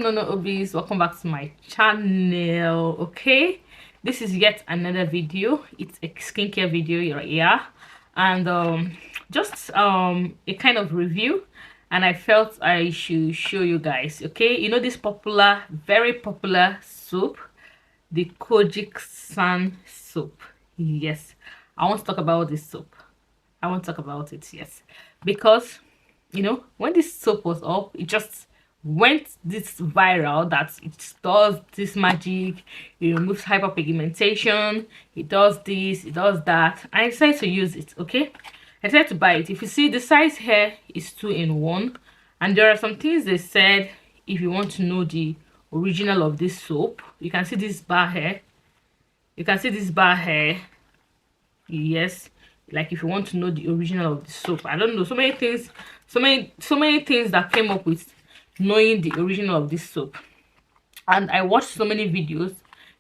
afternoon, Hubbies. Welcome back to my channel. Okay, this is yet another video. It's a skincare video right here, and just a kind of review, and I felt I should show you guys. Okay, you know this popular, very popular soap, the Kojic Sun soap. Yes, I want to talk about this soap. I want to talk about it. Yes, because you know when this soap was up, it just went this viral that it does this magic. It removes hyperpigmentation, it does this, it does that. I decided to use it. Okay, I decided to buy it. If you see, the size here is 2-in-1, and there are some things they said. If you want to know the original of this soap, you can see this bar here. You can see this bar here. Yes, like if you want to know the original of the soap. I don't know, so many things, so many things that came up with knowing the original of this soap. And I watched so many videos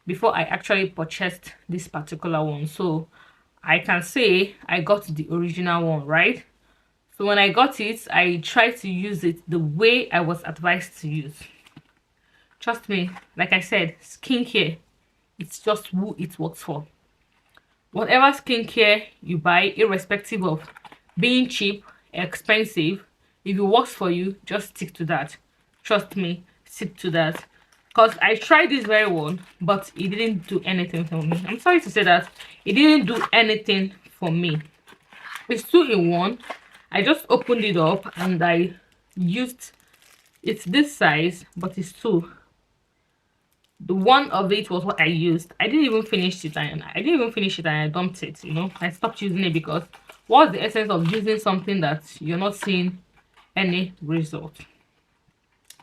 before I actually purchased this particular one, so I can say I got the original one, right? So when I got it, I tried to use it the way I was advised to use. Trust me, like I said, skincare, it's just who it works for. Whatever skincare you buy, irrespective of being cheap, expensive, if it works for you, just stick to that. Trust me, stick to that. Because I tried this very one, but it didn't do anything for me. I'm sorry to say that. It didn't do anything for me. It's 2-in-1. I just opened it up and I used, it's this size, but it's 2. The one of it was what I used. I didn't even finish it, and I dumped it. You know, I stopped using it because what's the essence of using something that you're not seeing any result?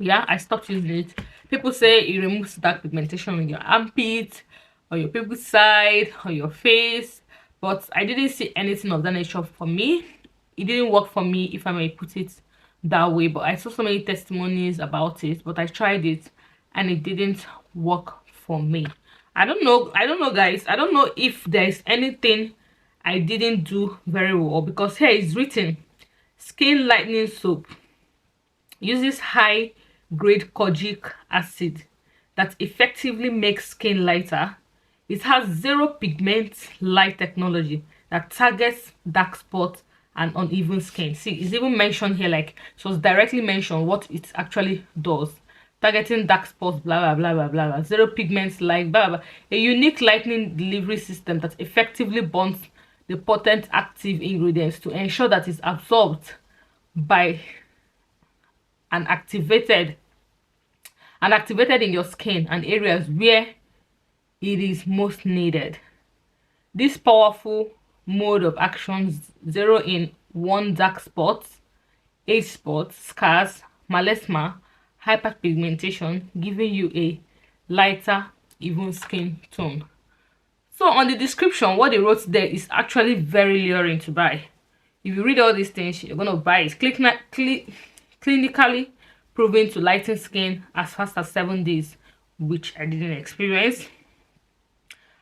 Yeah, I stopped using it. People say it removes dark pigmentation on your armpit, on your pupil side, on your face, but I didn't see anything of that nature for me. It didn't work for me, if I may put it that way. But I saw so many testimonies about it, but I tried it and it didn't work for me. I don't know guys, I don't know if there's anything I didn't do very well, because here it's written skin lightening soap uses high grade kojic acid that effectively makes skin lighter. It has zero pigment light technology that targets dark spots and uneven skin. See, it's even mentioned here, like, so it's directly mentioned what it actually does. Targeting dark spots, blah blah blah blah blah, blah. Zero pigments, like blah, blah blah. A unique lightning delivery system that effectively bonds the potent active ingredients to ensure that it's absorbed by and activated in your skin and areas where it is most needed. This powerful mode of action 0-in-1 dark spots, age spots, scars, melasma, hyperpigmentation, giving you a lighter, even skin tone. So on the description, what they wrote there is actually very luring to buy. If you read all these things, you're gonna buy it. Clinically proven to lighten skin as fast as 7 days, which I didn't experience.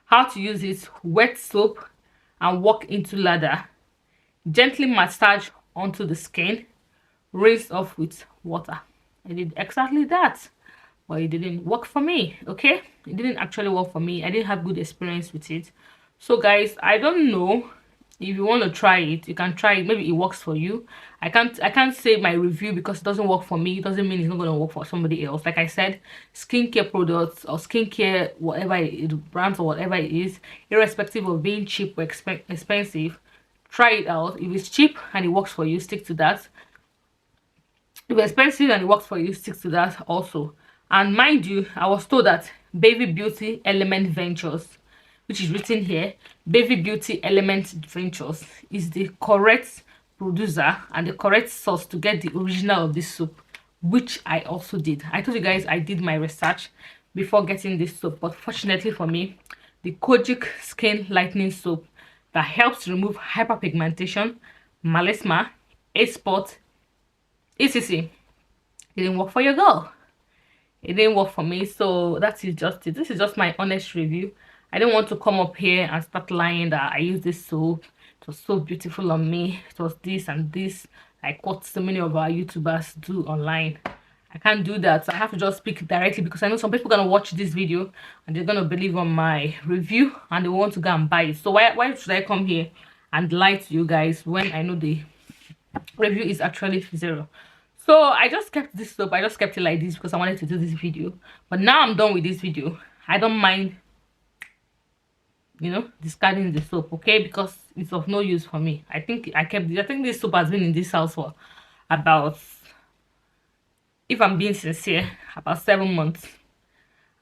How to use it: wet soap and walk into lather, gently massage onto the skin, rinse off with water. I did exactly that, but it didn't work for me. Okay, it didn't actually work for me. I didn't have good experience with it. So guys, I don't know, if you want to try it, you can try it. Maybe it works for you. I can't say my review because it doesn't work for me. It doesn't mean it's not going to work for somebody else. Like I said, skincare products or skincare, whatever it is, brands or whatever it is, irrespective of being cheap or expensive, try it out. If it's cheap and it works for you, stick to that. If it's expensive and it works for you, stick to that also. And mind you, I was told that Baby Beauty Element Ventures, which is written here, Baby Beauty Element Ventures, is the correct producer and the correct source to get the original of this soap, which I also did. I told you guys I did my research before getting this soap, but fortunately for me, the Kojic Skin Lightening Soap that helps remove hyperpigmentation, melasma, age spots, etc. It didn't work for your girl. It didn't work for me, so that is just it. This is just my honest review. I didn't want to come up here and start lying that I used this soap, it was so beautiful on me, it was this and this, like what so many of our YouTubers do online. I can't do that. So I have to just speak directly, because I know some people are gonna watch this video and they're gonna believe on my review and they want to go and buy it. So why should I come here and lie to you guys when I know the review is actually zero? So I just kept this soap. I just kept it like this because I wanted to do this video. But now I'm done with this video. I don't mind, you know, discarding the soap, okay, because it's of no use for me. I think this soap has been in this house for about, if I'm being sincere, about 7 months.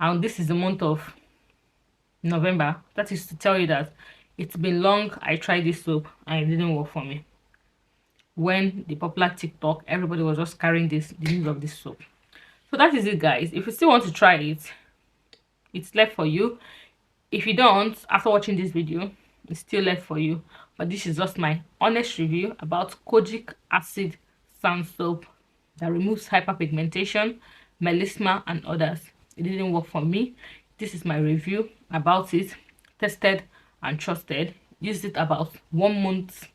And this is the month of November. That is to tell you that it's been long. I tried this soap and it didn't work for me. When the popular TikTok, everybody was just carrying the news of this soap. So that is it, guys. If you still want to try it, it's left for you. If you don't, after watching this video, it's still left for you. But this is just my honest review about Kojic acid sand soap that removes hyperpigmentation, melasma, and others. It didn't work for me. This is my review about it. Tested and trusted. Used it about 1 month,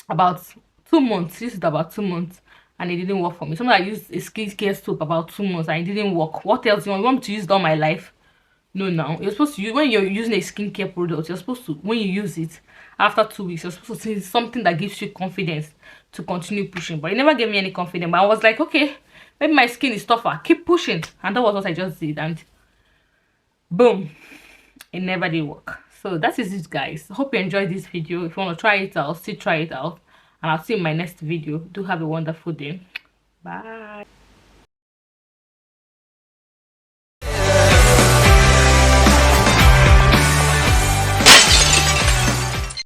about 2 months. Used it about 2 months and it didn't work for me. Sometimes I used a skincare soap about 2 months and it didn't work. What else you want? You want me to use it all my life? No, now you're supposed to use, when you're using a skincare product, you're supposed to, when you use it after 2 weeks, you're supposed to see something that gives you confidence to continue pushing. But it never gave me any confidence. But I was like, okay, maybe my skin is tougher, keep pushing. And that was what I just did, and boom, it never did work. So that is it, guys. Hope you enjoyed this video. If you want to try it out, still try it out, and I'll see you in my next video. Do have a wonderful day. Bye.